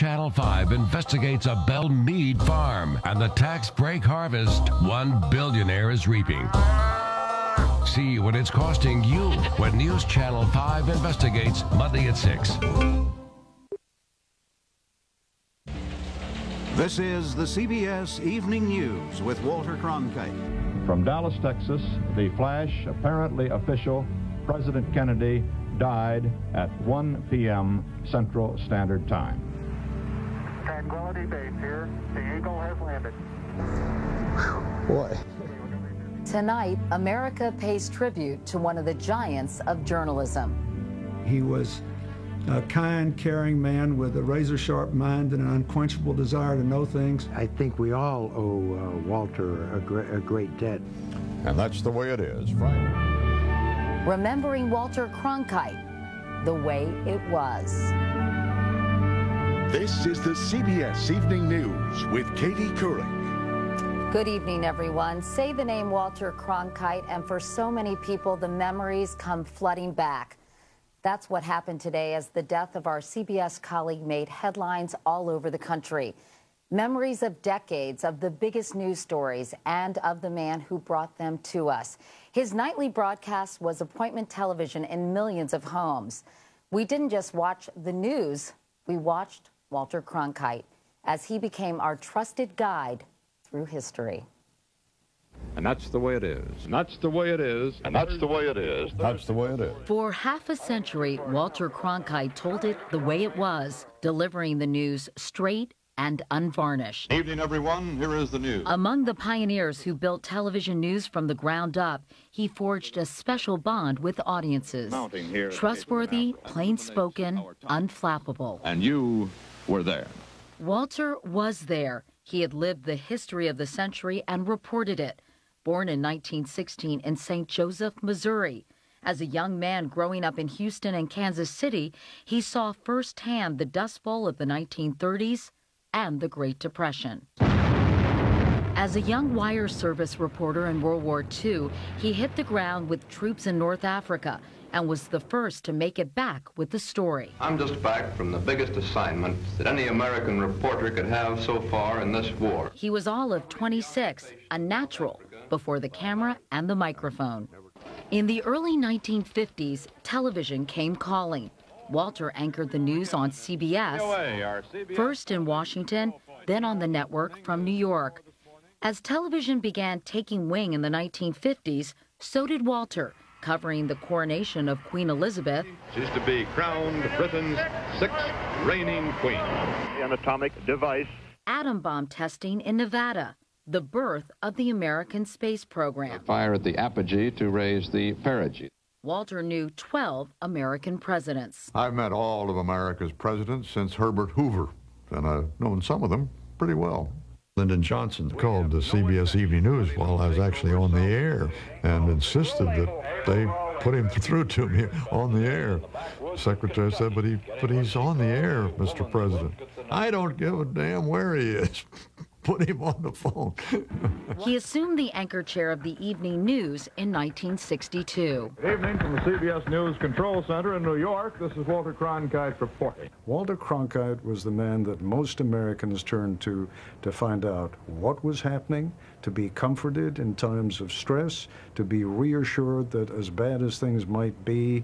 Channel 5 investigates a Belle Meade farm and the tax break harvest one billionaire is reaping. See what it's costing you when News Channel 5 investigates Monday at 6. This is the CBS Evening News with Walter Cronkite. From Dallas, Texas, the flash, apparently official, President Kennedy died at 1 p.m. Central Standard Time. Tranquility Base here. The Eagle has landed. Boy. Tonight, America pays tribute to one of the giants of journalism. He was a kind, caring man with a razor-sharp mind and an unquenchable desire to know things. I think we all owe Walter a great debt. And that's the way it is, Frank. Remembering Walter Cronkite, the way it was. This is the CBS Evening News with Katie Couric. Good evening, everyone. Say the name Walter Cronkite, and for so many people, the memories come flooding back. That's what happened today as the death of our CBS colleague made headlines all over the country. Memories of decades of the biggest news stories and of the man who brought them to us. His nightly broadcast was appointment television in millions of homes. We didn't just watch the news, we watched Walter Cronkite as he became our trusted guide through history. And that's the way it is. And that's the way it is. And that's the way it is. That's the way it is. For half a century, Walter Cronkite told it the way it was, delivering the news straight and unvarnished. Evening, everyone. Here is the news. Among the pioneers who built television news from the ground up, he forged a special bond with audiences. Trustworthy, plain-spoken, unflappable. And you were there. Walter was there. He had lived the history of the century and reported it. Born in 1916 in St. Joseph, Missouri. As a young man growing up in Houston and Kansas City, he saw firsthand the Dust Bowl of the 1930s and the Great Depression. As a young wire service reporter in World War II, he hit the ground with troops in North Africa and was the first to make it back with the story. I'm just back from the biggest assignment that any American reporter could have so far in this war. He was all of 26, a natural before the camera and the microphone. In the early 1950s, television came calling. Walter anchored the news on CBS, first in Washington, then on the network from New York. As television began taking wing in the 1950s, so did Walter, covering the coronation of Queen Elizabeth. She's to be crowned Britain's 6th reigning queen. An atomic device. Atom bomb testing in Nevada, the birth of the American space program. Fire at the apogee to raise the perigee. Walter knew 12 American presidents. I've met all of America's presidents since Herbert Hoover, and I've known some of them pretty well. Lyndon Johnson called the CBS Evening News while I was actually on the air and insisted that they put him through to me on the air. The secretary said, but he's on the air, Mr. President. I don't give a damn where he is. Put him on the phone. He assumed the anchor chair of the evening news in 1962. Good evening from the CBS News Control Center in New York. This is Walter Cronkite reporting. Walter Cronkite was the man that most Americans turned to find out what was happening, to be comforted in times of stress, to be reassured that as bad as things might be,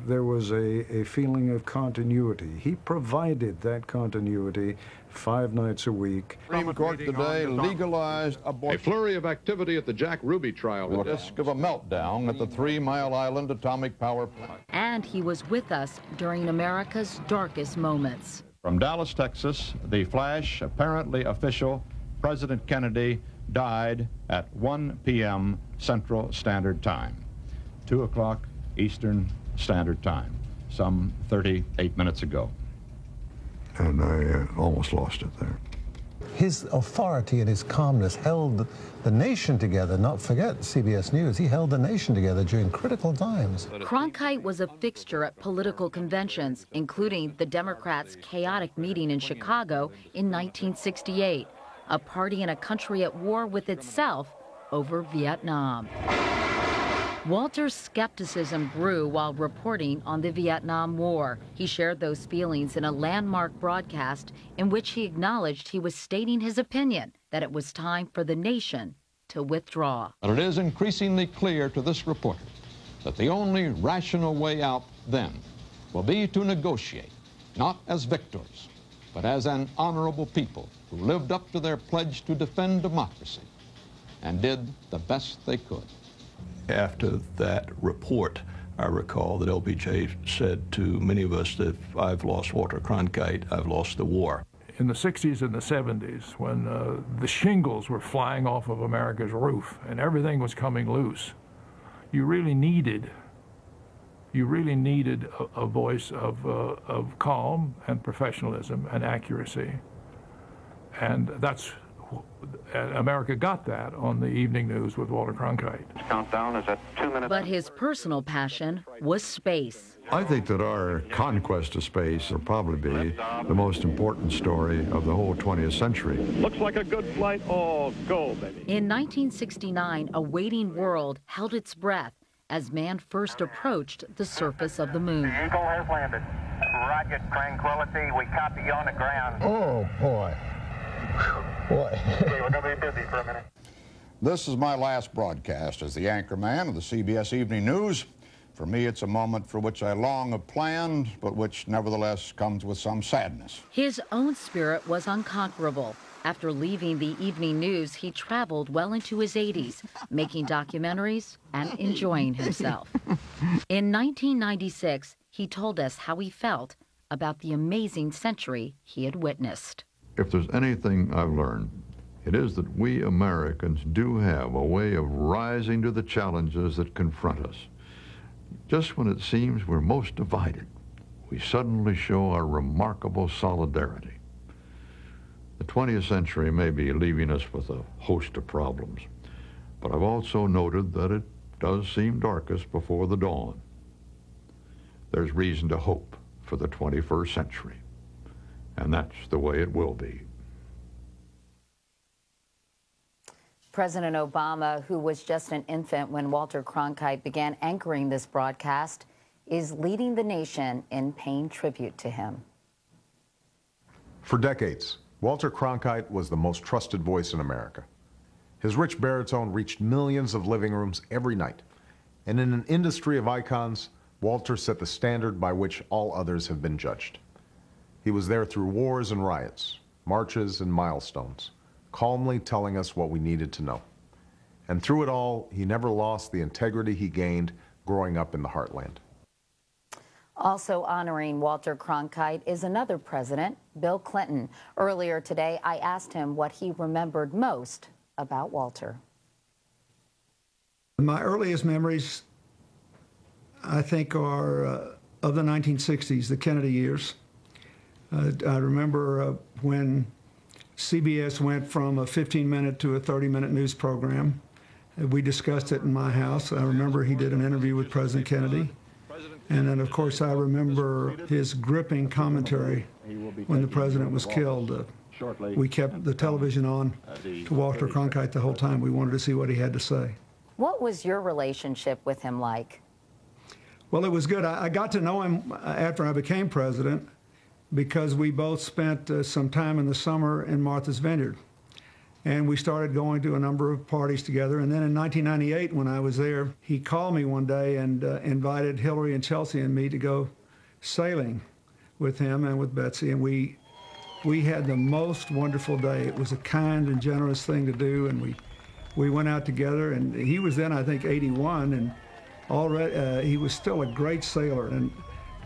there was a feeling of continuity. He provided that continuity 5 nights a week. Supreme Court today legalized abortion. A flurry of activity at the Jack Ruby trial. The risk of a meltdown at the 3 Mile Island atomic power plant. And he was with us during America's darkest moments. From Dallas, Texas, the flash, apparently official, President Kennedy died at 1 p.m. Central Standard Time, 2 o'clock Eastern Standard Time, some 38 minutes ago. And I almost lost it there. His authority and his calmness held the nation together. Not forget CBS News. He held the nation together during critical times. Cronkite was a fixture at political conventions, including the Democrats' chaotic meeting in Chicago in 1968, a party in a country at war with itself over Vietnam. Walter's skepticism grew while reporting on the Vietnam War. He shared those feelings in a landmark broadcast in which he acknowledged he was stating his opinion that it was time for the nation to withdraw. But it is increasingly clear to this reporter that the only rational way out then will be to negotiate, not as victors, but as an honorable people who lived up to their pledge to defend democracy and did the best they could. After that report, I recall that LBJ said to many of us that if I've lost Walter Cronkite, I've lost the war. In the 60s and the 70s, when the shingles were flying off of America's roof and everything was coming loose, you really needed a voice of calm and professionalism and accuracy. And America got that on the evening news with Walter Cronkite. Countdown is at 2 minutes. But his personal passion was space. I think that our conquest of space will probably be the most important story of the whole 20th century. Looks like a good flight. Oh, go, baby. In 1969, a waiting world held its breath as man first approached the surface of the moon. The Eagle has landed. Roger, Tranquility. We copy you on the ground. Oh, boy. Boy. Okay, we're going to be busy for a minute. This is my last broadcast as the anchorman of the CBS Evening News. For me, it's a moment for which I long have planned, but which nevertheless comes with some sadness. His own spirit was unconquerable. After leaving the evening news, he traveled well into his 80s, making documentaries and enjoying himself. In 1996, he told us how he felt about the amazing century he had witnessed. If there's anything I've learned, it is that we Americans do have a way of rising to the challenges that confront us. Just when it seems we're most divided, we suddenly show our remarkable solidarity. The 20th century may be leaving us with a host of problems, but I've also noted that it does seem darkest before the dawn. There's reason to hope for the 21st century, and that's the way it will be. President Obama, who was just an infant when Walter Cronkite began anchoring this broadcast, is leading the nation in paying tribute to him. For decades, Walter Cronkite was the most trusted voice in America. His rich baritone reached millions of living rooms every night. And in an industry of icons, Walter set the standard by which all others have been judged. He was there through wars and riots, marches and milestones, calmly telling us what we needed to know. And through it all, he never lost the integrity he gained growing up in the heartland. Also honoring Walter Cronkite is another president, Bill Clinton. Earlier today, I asked him what he remembered most about Walter. My earliest memories, I think, are of the 1960s, the Kennedy years. I remember when CBS went from a 15-minute to a 30-minute news program. We discussed it in my house. I remember he did an interview with President Kennedy. And then, of course, I remember his gripping commentary when the president was killed. We kept the television on to Walter Cronkite the whole time. We wanted to see what he had to say. What was your relationship with him like? Well, it was good. I got to know him after I became president because we both spent some time in the summer in Martha's Vineyard. And we started going to a number of parties together. And then in 1998, when I was there, he called me one day and invited Hillary and Chelsea and me to go sailing with him and with Betsy. And we had the most wonderful day. It was a kind and generous thing to do. And we went out together. And he was then, I think, 81. And already he was still a great sailor. And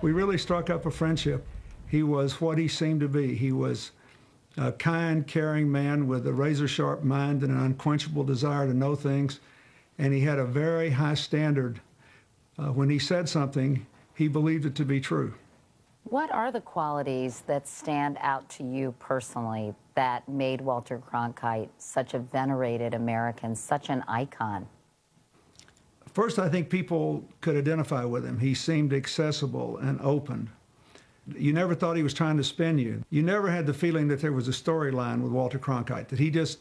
we really struck up a friendship. He was what he seemed to be. He was a kind, caring man with a razor-sharp mind and an unquenchable desire to know things. And he had a very high standard. When he said something, he believed it to be true. What are the qualities that stand out to you personally that made Walter Cronkite such a venerated American, such an icon? First, I think people could identify with him. He seemed accessible and open. You never thought he was trying to spin you. You never had the feeling that there was a storyline with Walter Cronkite, that he just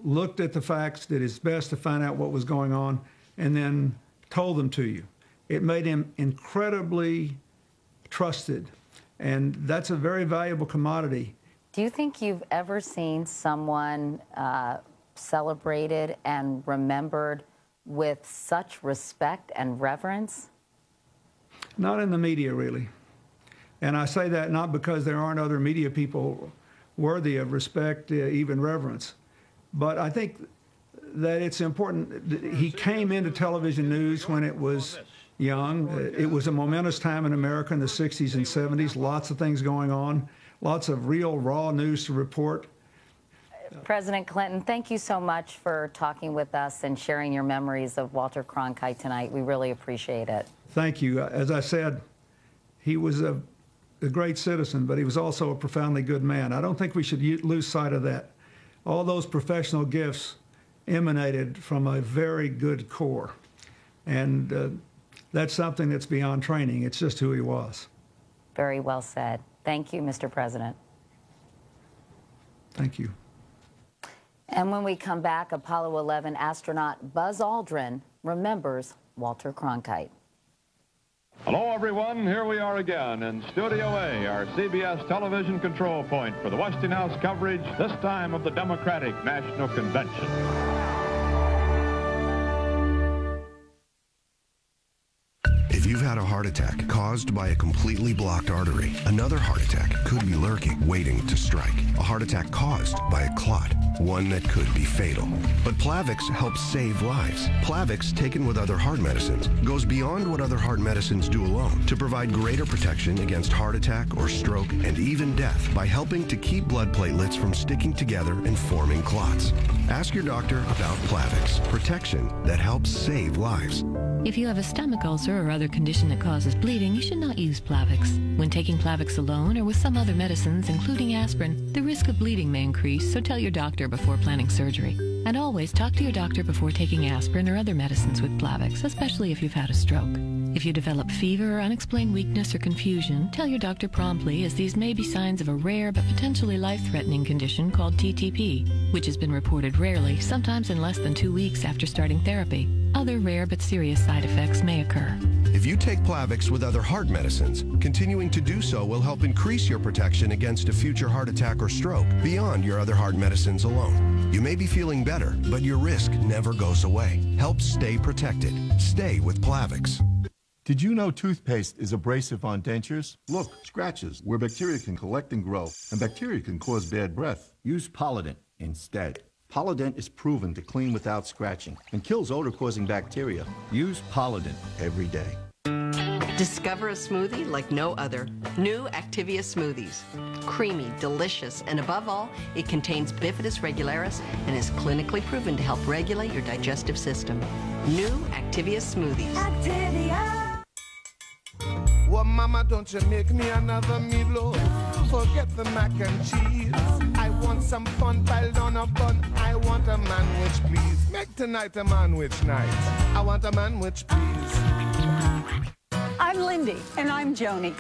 looked at the facts, did his best to find out what was going on, and then told them to you. It made him incredibly trusted, and that's a very valuable commodity. Do you think you've ever seen someone celebrated and remembered with such respect and reverence? Not in the media, really. And I say that not because there aren't other media people worthy of respect, even reverence, but I think that it's important. He came into television news when it was young. It was a momentous time in America in the 60s and 70s, lots of things going on, lots of real raw news to report. President Clinton, thank you so much for talking with us and sharing your memories of Walter Cronkite tonight. We really appreciate it. Thank you. As I said, he was a great citizen, but he was also a profoundly good man. I don't think we should lose sight of that. All those professional gifts emanated from a very good core. And that's something that's beyond training. It's just who he was. Very well said. Thank you, Mr. President. Thank you. And when we come back, Apollo 11 astronaut Buzz Aldrin remembers Walter Cronkite. Hello, everyone. Here we are again in Studio A, our CBS television control point for the Westinghouse coverage, this time of the Democratic National Convention. If you've had a heart attack caused by a completely blocked artery, another heart attack could be lurking, waiting to strike. A heart attack caused by a clot, one that could be fatal. But Plavix helps save lives. Plavix, taken with other heart medicines, goes beyond what other heart medicines do alone to provide greater protection against heart attack or stroke and even death by helping to keep blood platelets from sticking together and forming clots. Ask your doctor about Plavix, protection that helps save lives. If you have a stomach ulcer or other condition that causes bleeding, you should not use Plavix. When taking Plavix alone or with some other medicines, including aspirin, the risk of bleeding may increase, so tell your doctor before planning surgery. And always talk to your doctor before taking aspirin or other medicines with Plavix, especially if you've had a stroke. If you develop fever or unexplained weakness or confusion, tell your doctor promptly, as these may be signs of a rare but potentially life-threatening condition called TTP, which has been reported rarely, sometimes in less than 2 weeks after starting therapy. Other rare but serious side effects may occur. If you take Plavix with other heart medicines, continuing to do so will help increase your protection against a future heart attack or stroke beyond your other heart medicines alone. You may be feeling better, but your risk never goes away. Help stay protected. Stay with Plavix. Did you know toothpaste is abrasive on dentures? Look, scratches, where bacteria can collect and grow, and bacteria can cause bad breath. Use Polident instead. Polident is proven to clean without scratching and kills odor-causing bacteria. Use Polident every day. Discover a smoothie like no other. New Activia Smoothies. Creamy, delicious, and above all, it contains Bifidus regularis and is clinically proven to help regulate your digestive system. New Activia Smoothies. Activia. Well, mama, don't you make me another meatloaf. Forget the mac and cheese. I want some fun piled on a bun. I want a manwich, please. Make tonight a manwich night. I want a manwich, please. I'm Lindy. And I'm Joni.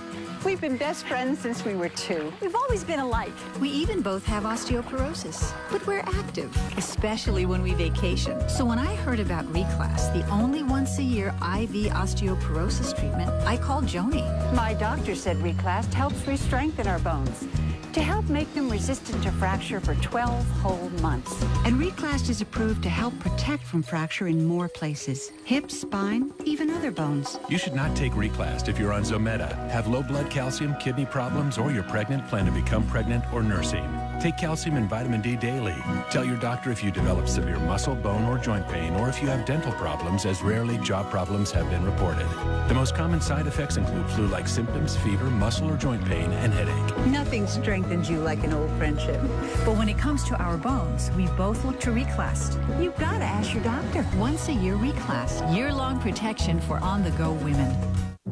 We've been best friends since we were 2. We've always been alike. We even both have osteoporosis, but we're active, especially when we vacation. So when I heard about Reclass, the only once-a-year IV osteoporosis treatment, I called Joni. My doctor said Reclass helps re-strengthen our bones to help make them resistant to fracture for 12 whole months. And Reclass is approved to help protect from fracture in more places: hips, spine, even other bones. You should not take Reclast if you're on Zometa, have low blood calcium, kidney problems, or you're pregnant, plan to become pregnant, or nursing. Take calcium and vitamin D daily. Tell your doctor if you develop severe muscle, bone, or joint pain, or if you have dental problems, as rarely job problems have been reported. The most common side effects include flu-like symptoms, fever, muscle or joint pain, and headache. Nothing strengthens you like an old friendship. But when it comes to our bones, we both look to Reclass. You've got to ask your doctor. Once a year Reclass, year-long protection for on-the-go women.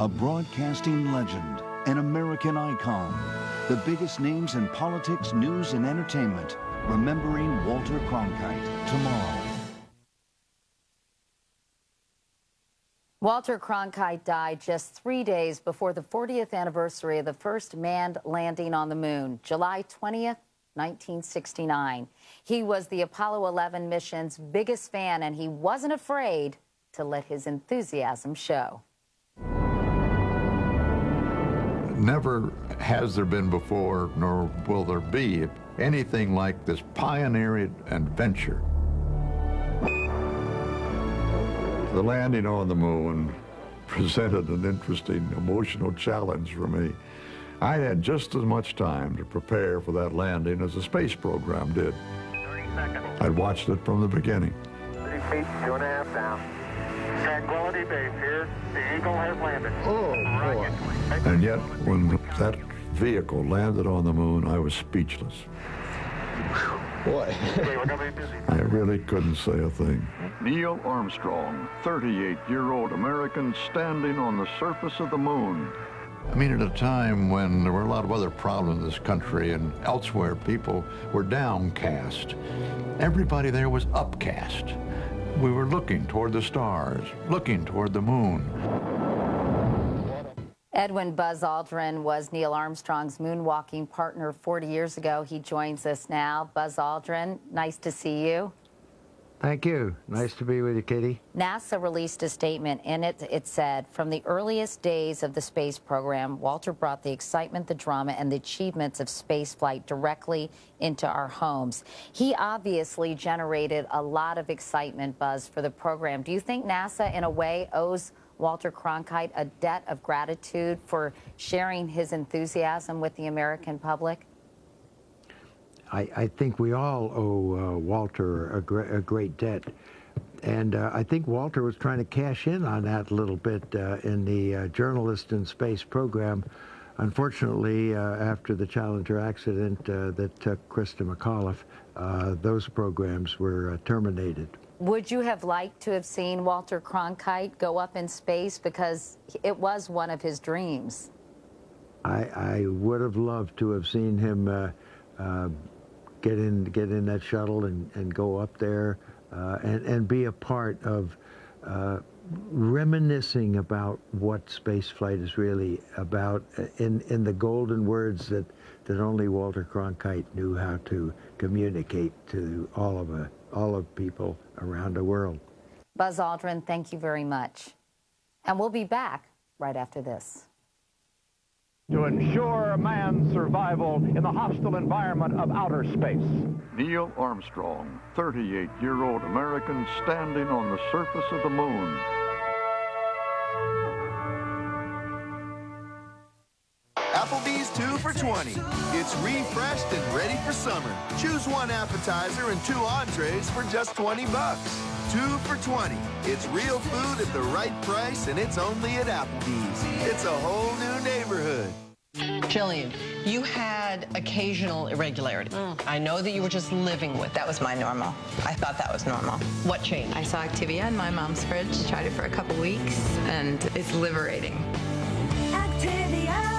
A broadcasting legend, an American icon, the biggest names in politics, news, and entertainment, remembering Walter Cronkite tomorrow. Walter Cronkite died just 3 days before the 40th anniversary of the first manned landing on the moon, July 20th, 1969. He was the Apollo 11 mission's biggest fan, and he wasn't afraid to let his enthusiasm show. Never has there been before, nor will there be, anything like this pioneering adventure. The landing on the moon presented an interesting emotional challenge for me. I had just as much time to prepare for that landing as the space program did. 30 seconds. I'd watched it from the beginning. 30 feet, 2.5 down. Tranquility Base here. The Eagle has landed. Oh, boy. And yet, when that vehicle landed on the moon, I was speechless. Boy. I really couldn't say a thing. Neil Armstrong, 38-year-old American standing on the surface of the moon. I mean, at a time when there were a lot of other problems in this country and elsewhere, people were downcast. Everybody there was upcast. We were looking toward the stars, looking toward the moon. Edwin Buzz Aldrin was Neil Armstrong's moonwalking partner 40 years ago. He joins us now. Buzz Aldrin, nice to see you. Thank you. Nice to be with you, Katie. NASA released a statement. In it, it said, from the earliest days of the space program, Walter brought the excitement, the drama, and the achievements of spaceflight directly into our homes. He obviously generated a lot of excitement, Buzz, for the program. Do you think NASA, in a way, owes Walter Cronkite a debt of gratitude for sharing his enthusiasm with the American public? I think we all owe Walter a great debt. And I think Walter was trying to cash in on that a little bit in the Journalist in Space program. Unfortunately, after the Challenger accident that took Krista McAuliffe, those programs were terminated. Would you have liked to have seen Walter Cronkite go up in space? Because it was one of his dreams. I would have loved to have seen him get in that shuttle and go up there and be a part of reminiscing about what space flight is really about in the golden words that only Walter Cronkite knew how to communicate to all of people around the world. Buzz Aldrin, thank you very much. And we'll be back right after this. To ensure man's survival in the hostile environment of outer space. Neil Armstrong, 38-year-old American standing on the surface of the moon. Applebee's 2 for $20. It's refreshed and ready for summer. Choose one appetizer and 2 entrees for just $20. 2 for $20. It's real food at the right price, and it's only at Applebee's. It's a whole new neighborhood. Jillian, you had occasional irregularity. I know that you were just living with. That was my normal. I thought that was normal. What changed? I saw Activia in my mom's fridge, tried it for a couple weeks, and it's liberating. Activia!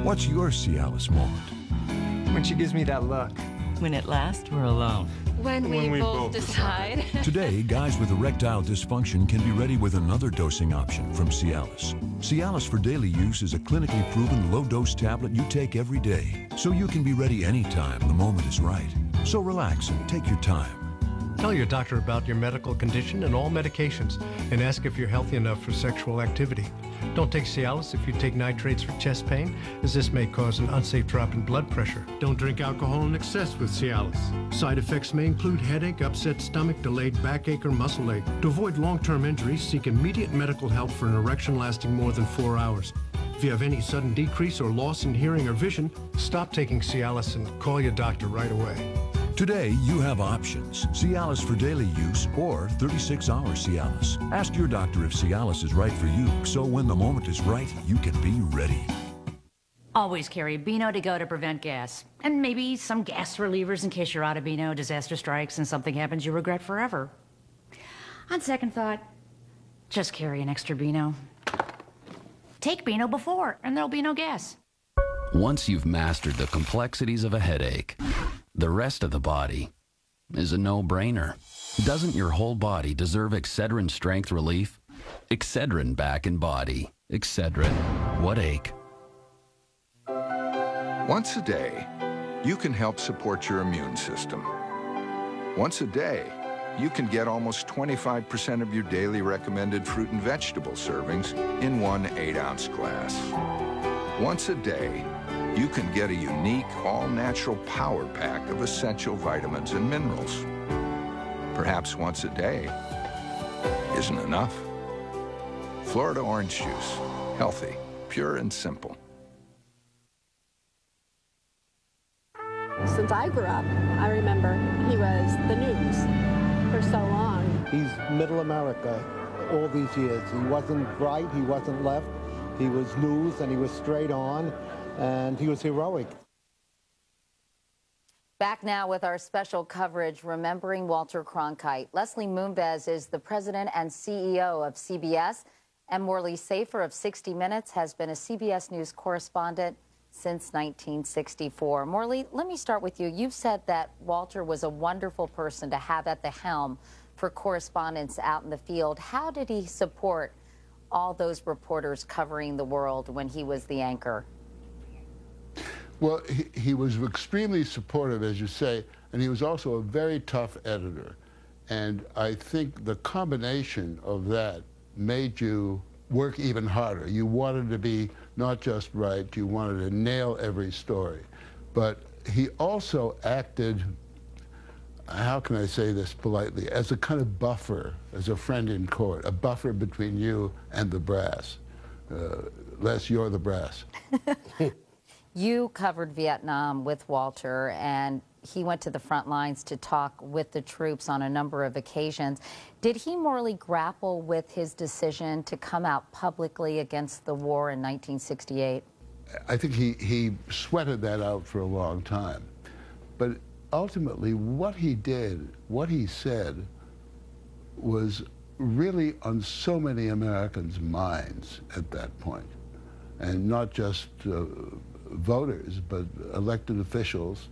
What's your Cialis moment? When she gives me that look. When at last we're alone. When we both decide. Today, guys with erectile dysfunction can be ready with another dosing option from Cialis. Cialis for daily use is a clinically proven low-dose tablet you take every day, so you can be ready anytime the moment is right. So relax and take your time. Tell your doctor about your medical condition and all medications, and ask if you're healthy enough for sexual activity. Don't take Cialis if you take nitrates for chest pain, as this may cause an unsafe drop in blood pressure. Don't drink alcohol in excess with Cialis. Side effects may include headache, upset stomach, delayed backache, or muscle ache. To avoid long-term injuries, seek immediate medical help for an erection lasting more than 4 hours. If you have any sudden decrease or loss in hearing or vision, stop taking Cialis and call your doctor right away. Today, you have options. Cialis for daily use or 36-hour Cialis. Ask your doctor if Cialis is right for you, so when the moment is right, you can be ready. Always carry Beano to go to prevent gas. And maybe some gas relievers in case you're out of Beano, disaster strikes, and something happens you regret forever. On second thought, just carry an extra Beano. Take Beano before, and there'll be no gas. Once you've mastered the complexities of a headache, the rest of the body is a no-brainer. Doesn't your whole body deserve Excedrin strength relief? Excedrin back in body. Excedrin. What ache? Once a day, you can help support your immune system. Once a day, you can get almost 25% of your daily recommended fruit and vegetable servings in one 8-ounce glass. Once a day, you can get a unique, all-natural power pack of essential vitamins and minerals. Perhaps once a day isn't enough. Florida orange juice, healthy, pure and simple. Since I grew up, I remember he was the news for so long. He's middle America all these years. He wasn't right, he wasn't left. He was news and he was straight on, and he was heroic. Back now with our special coverage, Remembering Walter Cronkite. Leslie Moonves is the president and CEO of CBS, and Morley Safer of 60 Minutes has been a CBS News correspondent since 1964. Morley, let me start with you. You've said that Walter was a wonderful person to have at the helm for correspondents out in the field. How did he support all those reporters covering the world when he was the anchor? Well, he was extremely supportive, as you say, and he was also a very tough editor. And I think the combination of that made you work even harder. You wanted to be not just right, you wanted to nail every story. But he also acted, how can I say this politely, as a kind of buffer, as a friend in court, a buffer between you and the brass. Les, you're the brass. You covered Vietnam with Walter, and he went to the front lines to talk with the troops on a number of occasions. Did he morally grapple with his decision to come out publicly against the war in 1968? I think he sweated that out for a long time. But ultimately, what he did, what he said, was really on so many Americans' minds at that point. And not just voters, but elected officials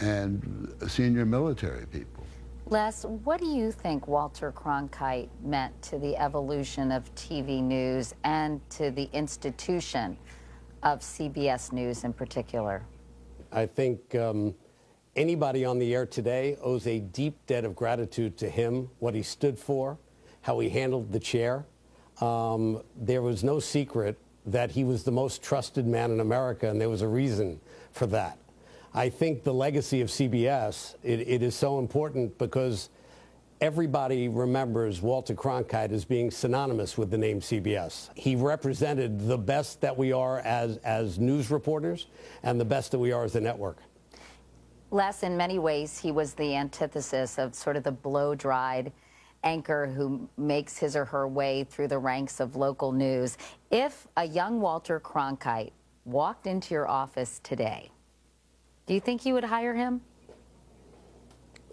and senior military people. Les, what do you think Walter Cronkite meant to the evolution of TV news and to the institution of CBS News in particular? I think anybody on the air today owes a deep debt of gratitude to him, what he stood for, how he handled the chair. There was no secret that he was the most trusted man in America, and there was a reason for that. I think the legacy of CBS, it is so important because everybody remembers Walter Cronkite as being synonymous with the name CBS. He represented the best that we are as news reporters and the best that we are as a network. Les, in many ways, he was the antithesis of sort of the blow-dried anchor who makes his or her way through the ranks of local news. If a young Walter Cronkite walked into your office today, do you think you would hire him?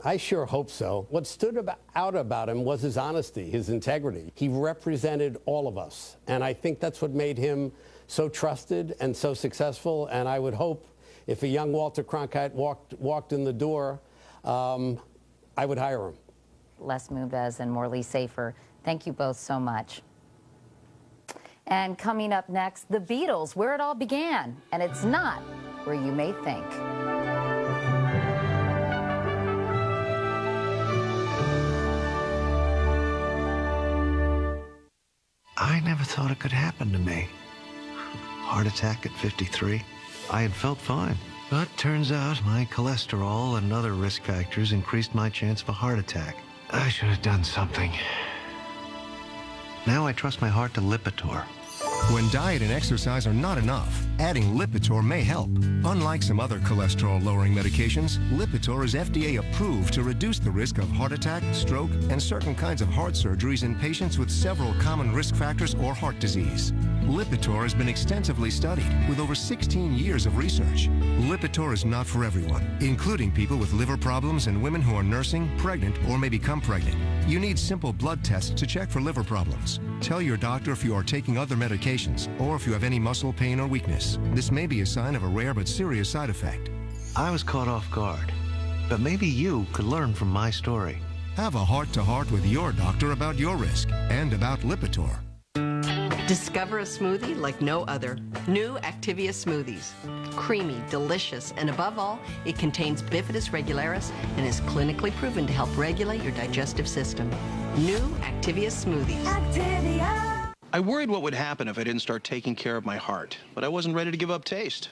I sure hope so. What stood out about him was his honesty, his integrity. He represented all of us, and I think that's what made him so trusted and so successful, and I would hope if a young Walter Cronkite walked in the door, I would hire him. Les Moonves and Morley Safer, thank you both so much. And coming up next, the Beatles, where it all began, and it's not where you may think. I never thought it could happen to me. Heart attack at 53. I had felt fine. But turns out my cholesterol and other risk factors increased my chance of a heart attack. I should have done something. Now I trust my heart to Lipitor. When diet and exercise are not enough, adding Lipitor may help. Unlike some other cholesterol-lowering medications, Lipitor is FDA approved to reduce the risk of heart attack, stroke, and certain kinds of heart surgeries in patients with several common risk factors or heart disease. Lipitor has been extensively studied with over 16 years of research. Lipitor is not for everyone, including people with liver problems and women who are nursing, pregnant, or may become pregnant. You need simple blood tests to check for liver problems. Tell your doctor if you are taking other medications or if you have any muscle pain or weakness. This may be a sign of a rare but serious side effect. I was caught off guard, but maybe you could learn from my story. Have a heart-to-heart with your doctor about your risk and about Lipitor. Discover a smoothie like no other. New Activia smoothies. Creamy, delicious, and above all, it contains bifidus regularis and is clinically proven to help regulate your digestive system. New Activia smoothies. Activia. I worried what would happen if I didn't start taking care of my heart, but I wasn't ready to give up taste.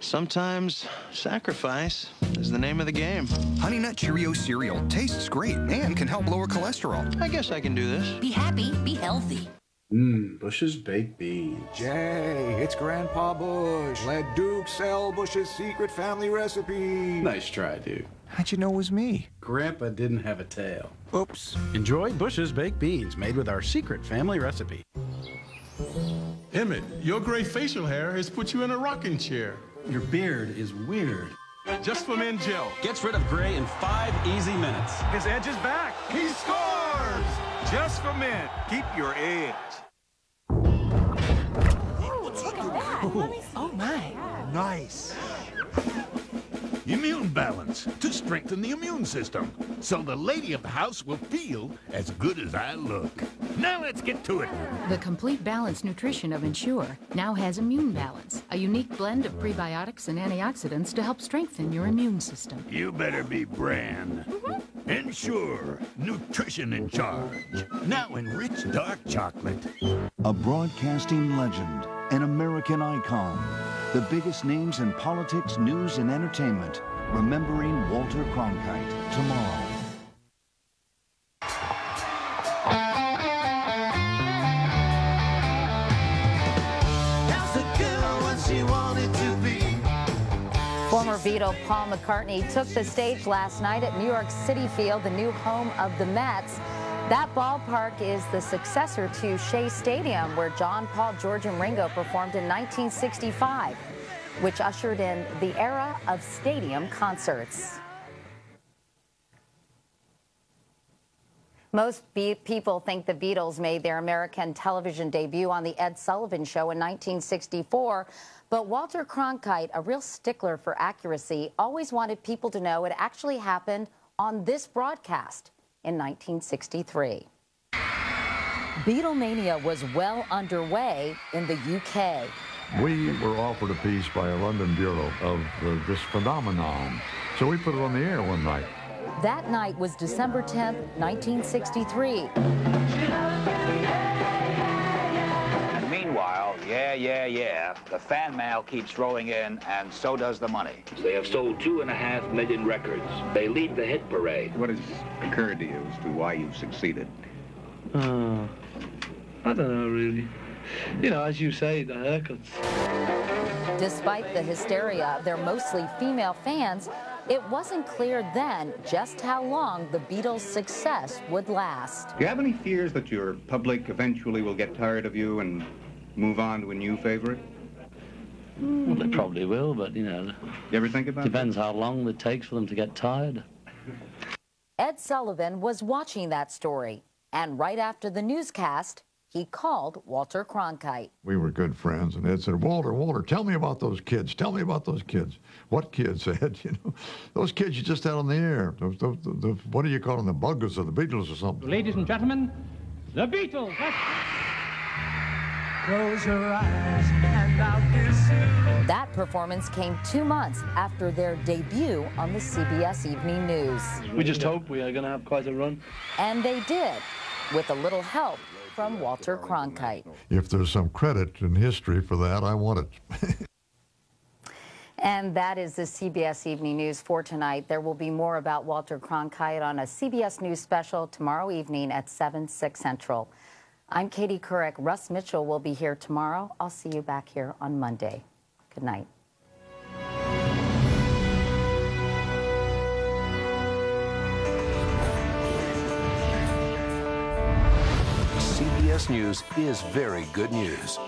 Sometimes sacrifice is the name of the game. Honey Nut Cheerio cereal tastes great and can help lower cholesterol. I guess I can do this. Be happy, be healthy. Bush's Baked Beans. Jay, it's Grandpa Bush. Let Duke sell Bush's secret family recipe. Nice try, Duke. How'd you know it was me? Grandpa didn't have a tail. Oops. Enjoy Bush's Baked Beans made with our secret family recipe. Emmett, your gray facial hair has put you in a rocking chair. Your beard is weird. Just for Men Gel. Gets rid of gray in 5 easy minutes. His edge is back. He scores! Just for Men. Keep your edge. Oh, my. Nice. Immune balance to strengthen the immune system, so the lady of the house will feel as good as I look. Now let's get to it. The complete balanced nutrition of Ensure now has Immune Balance, a unique blend of prebiotics and antioxidants to help strengthen your immune system. You better be Bran. Ensure, nutrition in charge. Now in rich dark chocolate. A broadcasting legend, an American icon. The biggest names in politics, news, and entertainment. Remembering Walter Cronkite tomorrow. Former Beatle Paul McCartney took the stage last night at New York Citi Field, the new home of the Mets. That ballpark is the successor to Shea Stadium, where John, Paul, George, and Ringo performed in 1965, which ushered in the era of stadium concerts. Most people think the Beatles made their American television debut on the Ed Sullivan Show in 1964, but Walter Cronkite, a real stickler for accuracy, always wanted people to know it actually happened on this broadcast in 1963. Beatlemania was well underway in the UK. We were offered a piece by a London bureau of this phenomenon, so we put it on the air one night. That night was December 10th, 1963. And meanwhile, the fan mail keeps rolling in, and so does the money. They have sold 2.5 million records. They lead the hit parade. What has occurred to you as to why you've succeeded? I don't know, really. You know, as you say, the haircuts. Despite the hysteria of their mostly female fans, it wasn't clear then just how long the Beatles' success would last. Do you have any fears that your public eventually will get tired of you and move on to a new favorite? Well, they probably will, but, you know... You ever think about Depends how long it takes for them to get tired. Ed Sullivan was watching that story, and right after the newscast, he called Walter Cronkite. We were good friends, and Ed said, Walter, tell me about those kids. Tell me about those kids. What kids, Ed? You know, those kids you just had on the air. What do you call them, the Buggles or the Beatles or something? Ladies and gentlemen, the Beatles. Close your eyes and I'll kiss you. That performance came 2 months after their debut on the CBS Evening News. We just hoped we are going to have quite a run. And they did, with a little help from Walter Cronkite. If there's some credit in history for that, I want it. And that is the CBS Evening News for tonight. There will be more about Walter Cronkite on a CBS News special tomorrow evening at 7/6 Central. I'm Katie Couric. Russ Mitchell will be here tomorrow. I'll see you back here on Monday. Good night. CBS News is very good news.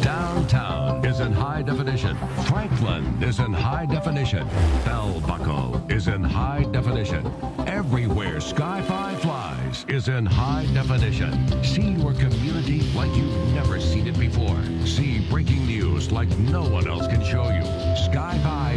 Downtown is in high definition. Franklin is in high definition. Bell Buckle is in high definition. Everywhere Sky-Fi flies is in high definition. See your community like you've never seen it before. See breaking news like no one else can show you. Sky-Fi